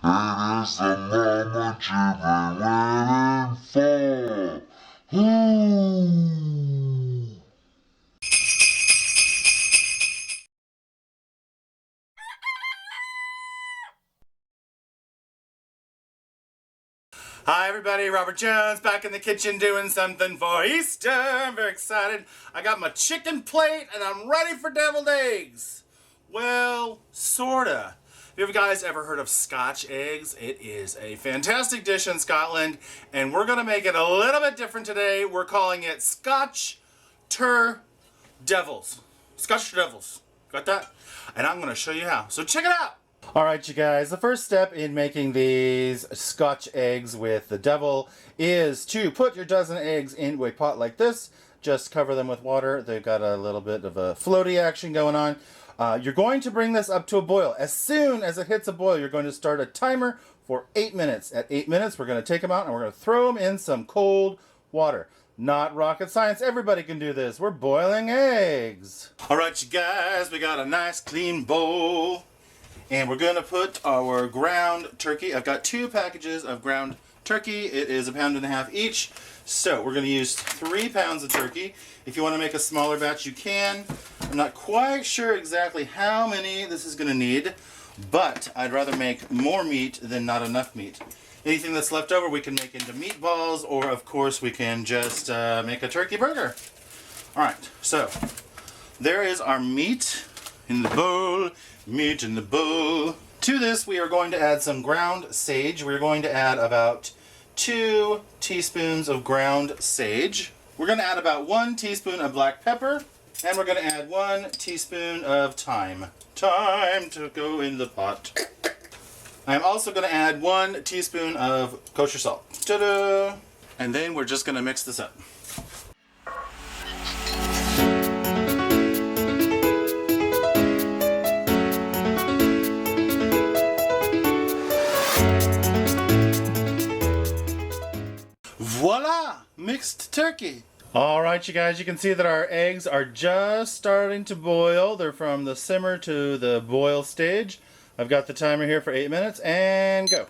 It is the moment you've been waiting for. Hi everybody, Robert Jones back in the kitchen doing something for Easter. I'm very excited. I got my chicken plate and I'm ready for deviled eggs. Well, sorta. Have you guys ever heard of Scotch eggs? It is a fantastic dish in Scotland and we're gonna make it a little bit different today. We're calling it SCOTCHTURDEVILS. SCOTCHTURDEVILS. Got that? And I'm gonna show you how. So check it out. Alright you guys, the first step in making these Scotch eggs with the devil is to put your dozen eggs into a pot like this. Just cover them with water. They've got a little bit of a floaty action going on. You're going to bring this up to a boil. As soon as it hits a boil, you're going to start a timer for 8 minutes. At 8 minutes, we're going to take them out and we're going to throw them in some cold water. Not rocket science. Everybody can do this. We're boiling eggs. Alright you guys, we got a nice clean bowl. And we're going to put our ground turkey. I've got 2 packages of ground turkey. It is 1.5 pounds each. So we're going to use 3 pounds of turkey. If you want to make a smaller batch, you can. I'm not quite sure exactly how many this is going to need, but I'd rather make more meat than not enough meat. Anything that's left over we can make into meatballs, or of course we can just make a turkey burger. Alright, so there is our meat in the bowl. Meat in the bowl. To this we are going to add some ground sage. We're going to add about 2 teaspoons of ground sage. We're going to add about 1 teaspoon of black pepper. And we're going to add 1 teaspoon of thyme. Thyme to go in the pot. I'm also going to add 1 teaspoon of kosher salt. Ta-da! And then we're just going to mix this up. Voila! Mixed turkey! Alright you guys, you can see that our eggs are just starting to boil. They're from the simmer to the boil stage. I've got the timer here for 8 minutes and go.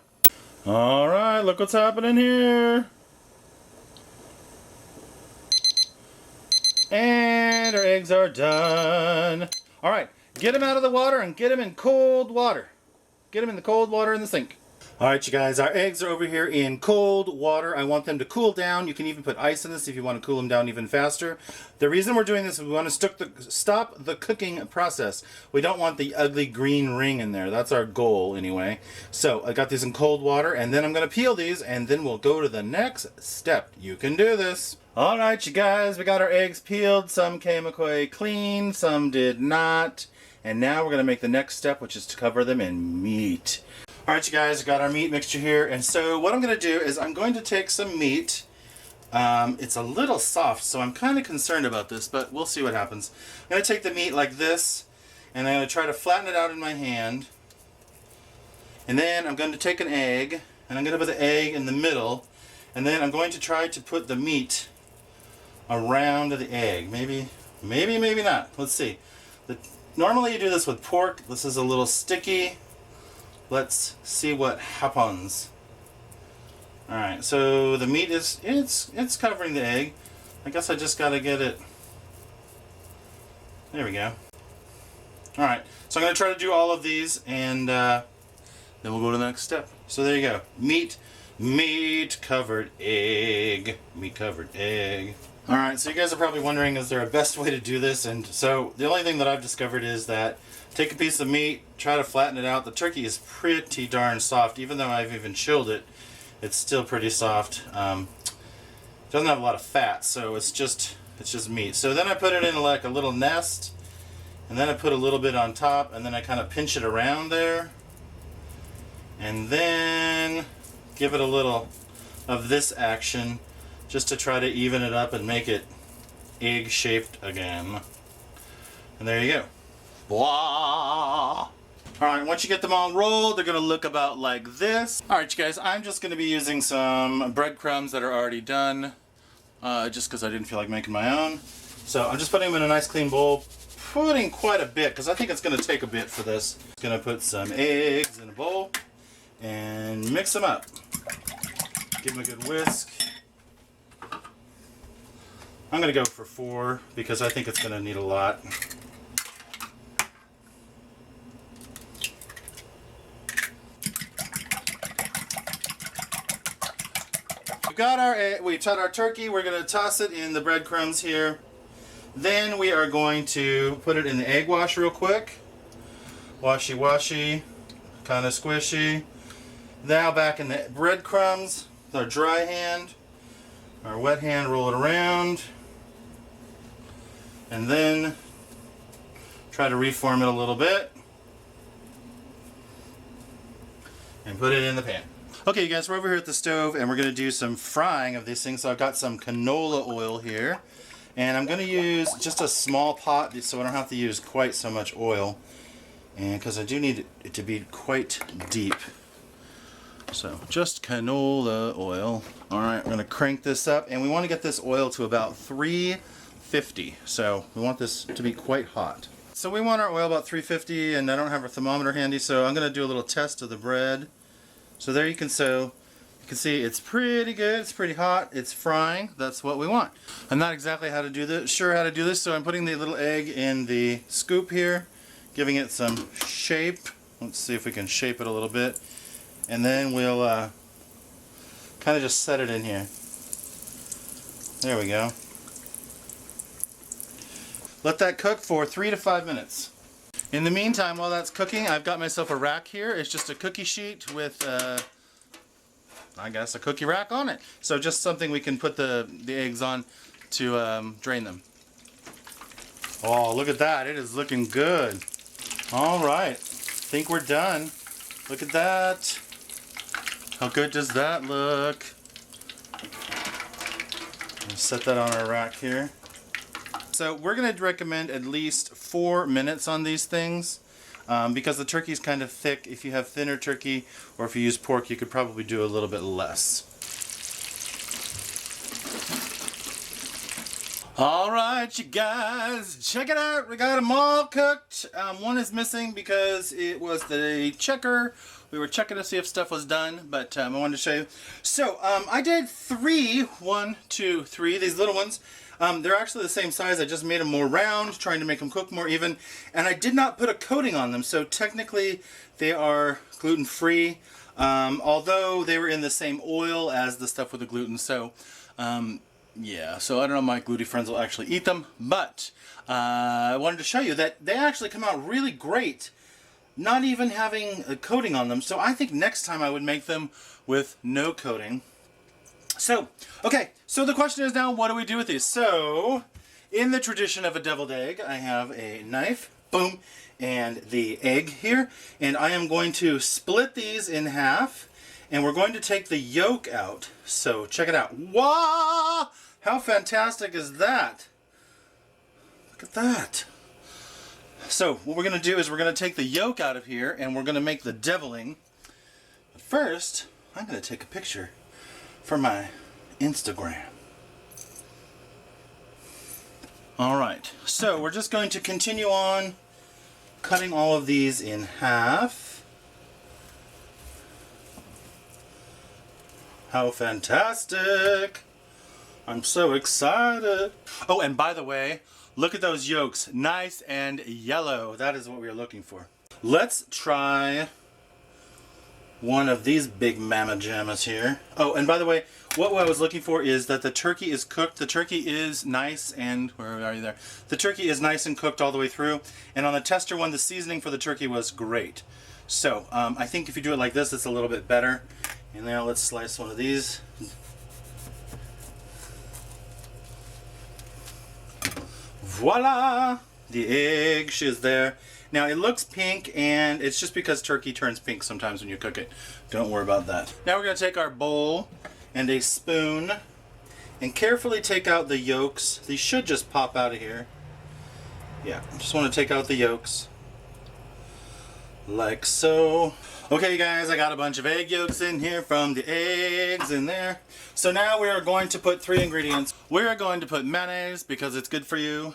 Alright, look what's happening here. And our eggs are done. Alright, get them out of the water and get them in cold water. Get them in the cold water in the sink. Alright you guys, our eggs are over here in cold water. I want them to cool down. You can even put ice in this if you want to cool them down even faster. The reason we're doing this is we want to stop the cooking process. We don't want the ugly green ring in there. That's our goal anyway. So I got these in cold water and then I'm going to peel these and then we'll go to the next step. You can do this. Alright you guys, we got our eggs peeled. Some came away clean, some did not. And now we're going to make the next step, which is to cover them in meat. Alright you guys, got our meat mixture here, and so what I'm going to do is I'm going to take some meat. It's a little soft, so I'm kind of concerned about this, but we'll see what happens. I'm going to take the meat like this, and I'm going to try to flatten it out in my hand. And then I'm going to take an egg, and I'm going to put the egg in the middle, and then I'm going to try to put the meat around the egg. Maybe not. Let's see. Normally you do this with pork. This is a little sticky. Let's see what happens. Alright, so the meat is, it's covering the egg. I guess I just gotta get it. There we go. Alright, so I'm gonna try to do all of these and then we'll go to the next step. So there you go. Meat covered egg. Meat covered egg. Alright, so you guys are probably wondering, is there a best way to do this? And so the only thing that I've discovered is that take a piece of meat, try to flatten it out. The turkey is pretty darn soft. Even though I've even chilled it, it's still pretty soft. It doesn't have a lot of fat, so it's just meat. So then I put it in like a little nest, and then I put a little bit on top, and then I kind of pinch it around there. And then give it a little of this action just to try to even it up and make it egg-shaped again. And there you go. Blah! Alright, once you get them all rolled, they're going to look about like this. Alright, you guys, I'm just going to be using some breadcrumbs that are already done, just because I didn't feel like making my own. So I'm just putting them in a nice clean bowl, putting quite a bit, because I think it's going to take a bit for this. I'm going to put some eggs in a bowl, and mix them up. Give them a good whisk. I'm going to go for 4 because I think it's going to need a lot. We've got our turkey. We're going to toss it in the breadcrumbs here. Then we are going to put it in the egg wash real quick. Washy washy, kind of squishy. Now back in the breadcrumbs, our dry hand, our wet hand, roll it around. And then try to reform it a little bit. And put it in the pan. Okay, you guys, we're over here at the stove and we're going to do some frying of these things. So I've got some canola oil here. And I'm going to use just a small pot so I don't have to use quite so much oil. And because I do need it to be quite deep. So just canola oil. Alright, we're going to crank this up. And we want to get this oil to about 350. So we want this to be quite hot. So we want our oil about 350, and I don't have a thermometer handy, so I'm going to do a little test of the bread. So there you can see it's pretty good, it's pretty hot, it's frying. That's what we want. I'm not exactly how to do this, so I'm putting the little egg in the scoop here, giving it some shape. Let's see if we can shape it a little bit. And then we'll kind of just set it in here. There we go. Let that cook for 3 to 5 minutes. In the meantime, while that's cooking, I've got myself a rack here. It's just a cookie sheet with, I guess, a cookie rack on it. So just something we can put the eggs on to drain them. Oh, look at that. It is looking good. All right. Think we're done. Look at that. How good does that look? Let's set that on our rack here. So we're going to recommend at least 4 minutes on these things because the turkey is kind of thick. If you have thinner turkey or if you use pork, you could probably do a little bit less. All right, you guys, check it out. We got them all cooked. One is missing because it was the checker. We were checking to see if stuff was done, but I wanted to show you. So I did 3, 1, 2, 3, these little ones. They're actually the same size. I just made them more round, trying to make them cook more even. And I did not put a coating on them, so technically they are gluten-free, although they were in the same oil as the stuff with the gluten. So, yeah, so I don't know if my gluten friends will actually eat them, but I wanted to show you that they actually come out really great, not even having a coating on them. So I think next time I would make them with no coating. So, okay, so the question is now, what do we do with these? So, in the tradition of a deviled egg, I have a knife, boom, and the egg here, and I am going to split these in half, and we're going to take the yolk out. So, check it out. Wow! How fantastic is that? Look at that. So, what we're going to do is we're going to take the yolk out of here, and we're going to make the deviling. But first, I'm going to take a picture for my Instagram. Alright, so we're just going to continue on cutting all of these in half. How fantastic! I'm so excited! Oh, and by the way, look at those yolks. Nice and yellow. That is what we are looking for. Let's try one of these big mama jammas here. Oh, and by the way, what I was looking for is that the turkey is cooked. The turkey is nice and, where are you there? The turkey is nice and cooked all the way through. And on the tester one, the seasoning for the turkey was great. So, I think if you do it like this, it's a little bit better. And now let's slice one of these. Voila! The egg is there. Now it looks pink, and it's just because turkey turns pink sometimes when you cook it. Don't worry about that. Now we're going to take our bowl and a spoon and carefully take out the yolks. These should just pop out of here. Yeah, just want to take out the yolks. Like so. Okay guys, I got a bunch of egg yolks in here from the eggs in there. So now we are going to put 3 ingredients. We are going to put mayonnaise because it's good for you.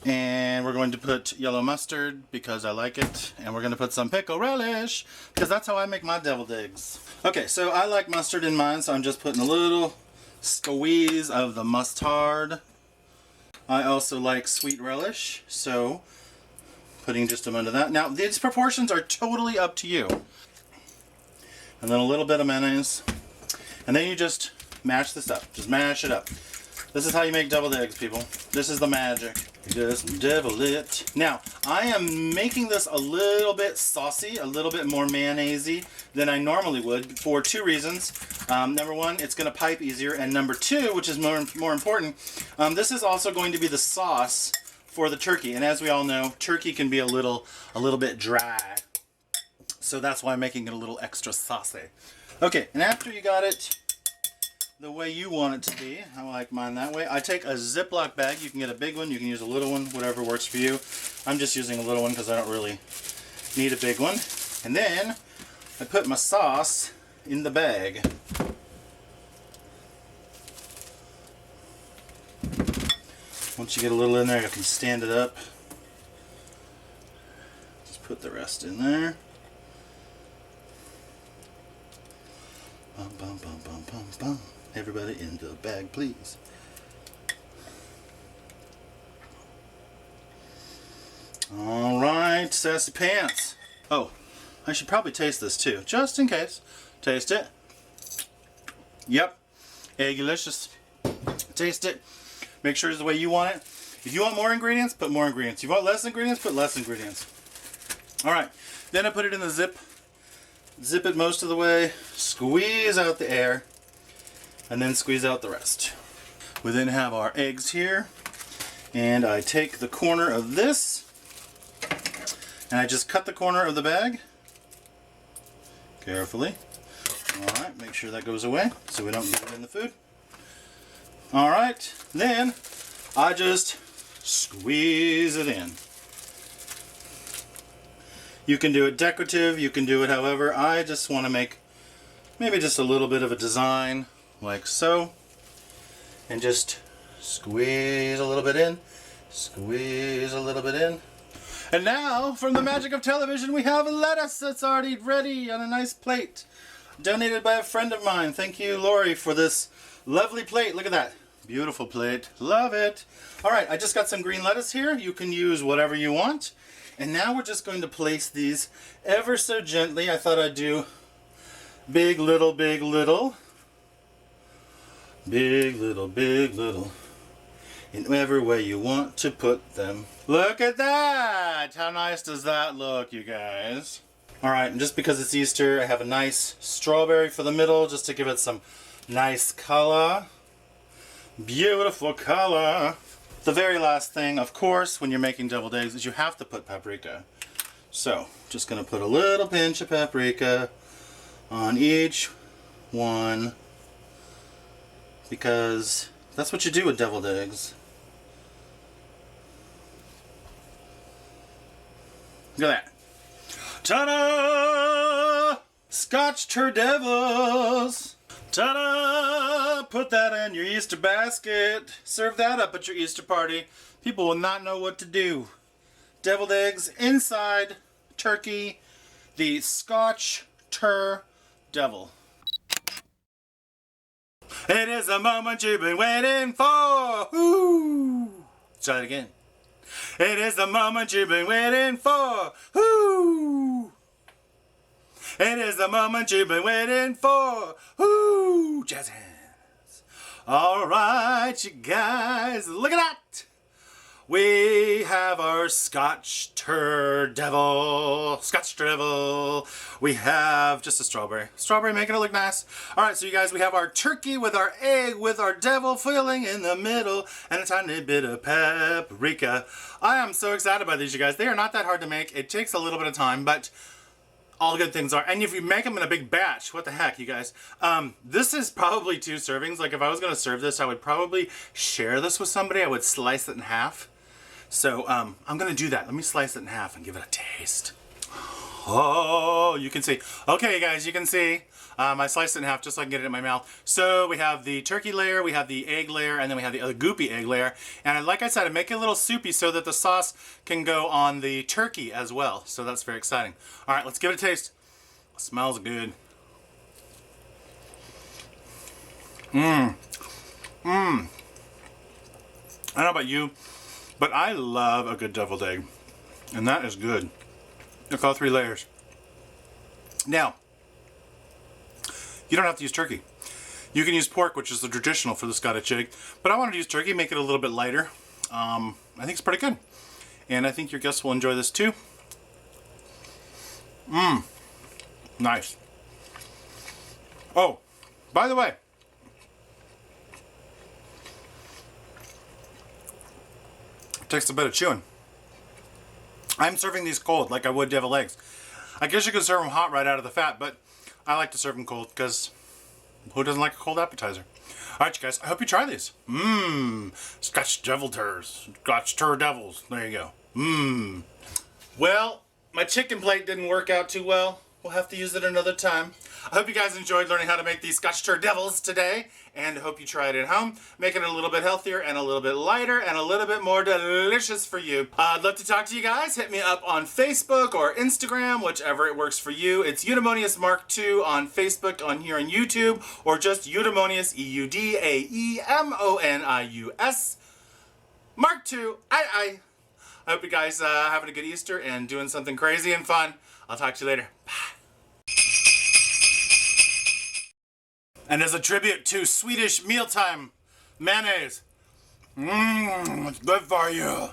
And we're going to put yellow mustard because I like it. And we're going to put some pickle relish because that's how I make my deviled eggs. Okay, so I like mustard in mine, so I'm just putting a little squeeze of the mustard. I also like sweet relish, so putting just a amount of that. Now, these proportions are totally up to you. And then a little bit of mayonnaise. And then you just mash this up. Just mash it up. This is how you make deviled eggs, people. This is the magic. You just devil it. Now, I am making this a little bit saucy, a little bit more mayonnaise-y than I normally would for two reasons. Number one, it's going to pipe easier. And number two, which is more important, this is also going to be the sauce for the turkey. And as we all know, turkey can be a little bit dry. So that's why I'm making it a little extra saucy. Okay, and after you got it the way you want it to be, I like mine that way, I take a Ziploc bag. You can get a big one, you can use a little one, whatever works for you. I'm just using a little one because I don't really need a big one. And then I put my sauce in the bag. Once you get a little in there, you can stand it up. Just put the rest in there. Bum, bum, bum, bum, bum, bum. Everybody in the bag, please. Alright, sassy pants. Oh, I should probably taste this too, just in case. Taste it. Yep, egg-licious. Taste it. Make sure it's the way you want it. If you want more ingredients, put more ingredients. If you want less ingredients, put less ingredients. Alright, then I put it in the zip. Zip it most of the way, squeeze out the air, and then squeeze out the rest. We then have our eggs here, and I take the corner of this, and I just cut the corner of the bag, carefully. Alright, make sure that goes away, so we don't get it in the food. Alright, then I just squeeze it in. You can do it decorative, you can do it however. I just want to make maybe just a little bit of a design, like so. And just squeeze a little bit in, squeeze a little bit in. And now, from the magic of television, we have lettuce that's already ready on a nice plate. Donated by a friend of mine. Thank you, Lori, for this lovely plate. Look at that. Beautiful plate. Love it. Alright, I just got some green lettuce here. You can use whatever you want. And now we're just going to place these ever so gently. I thought I'd do big, little, big, little. Big, little, big, little. In whatever way you want to put them. Look at that! How nice does that look, you guys? Alright, and just because it's Easter, I have a nice strawberry for the middle, just to give it some nice color. Beautiful color. The very last thing, of course, when you're making deviled eggs, is you have to put paprika. So, just going to put a little pinch of paprika on each one, because that's what you do with deviled eggs. Look at that. Ta-da! SCOTCHTURDEVILS! Ta-da! Put that in your Easter basket. Serve that up at your Easter party. People will not know what to do. Deviled eggs inside turkey. The Scotch Tur-Devil. It is the moment you've been waiting for. Woo! Try it again. It is the moment you've been waiting for. Woo! It is the moment you've been waiting for. Woo! Jazz hands. Alright, you guys, look at that! We have our Scotch Tur-Devil. We have just a strawberry. Strawberry making it look nice. Alright, so you guys, we have our turkey with our egg with our devil filling in the middle and a tiny bit of paprika. I am so excited by these, you guys. They are not that hard to make. It takes a little bit of time, but all good things are. And if you make them in a big batch, what the heck, you guys. This is probably 2 servings. Like, if I was going to serve this, I would probably share this with somebody. I would slice it in half. So, I'm going to do that. Let me slice it in half and give it a taste. Oh, you can see. Okay, guys, you can see. I sliced it in half just so I can get it in my mouth. So we have the turkey layer, we have the egg layer, and then we have the other goopy egg layer. And like I said, I make it a little soupy so that the sauce can go on the turkey as well. So that's very exciting. All right, let's give it a taste. It smells good. I don't know about you, but I love a good deviled egg. And that is good. Look, all 3 layers. Now, you don't have to use turkey. You can use pork, which is the traditional for the Scottish egg. But I wanted to use turkey, make it a little bit lighter. I think it's pretty good. And I think your guests will enjoy this too. Nice. Oh, by the way, it takes a bit of chewing. I'm serving these cold like I would deviled eggs. I guess you could serve them hot right out of the fat, but I like to serve them cold because who doesn't like a cold appetizer? Alright, you guys, I hope you try these. Scotch devil turs. Scotch tur devils. There you go. Well, my chicken plate didn't work out too well. We'll have to use it another time. I hope you guys enjoyed learning how to make these Scotch tur devils today, and I hope you try it at home, making it a little bit healthier and a little bit lighter and a little bit more delicious for you. I'd love to talk to you guys. Hit me up on Facebook or Instagram, whichever it works for you. It's EudaemoniusMarkII on Facebook, on here on YouTube, or just Eudaemonius, EudaemoniusMark II. I hope you guys having a good Easter and doing something crazy and fun. I'll talk to you later. Bye. And as a tribute to Swedish mealtime mayonnaise, it's good for you.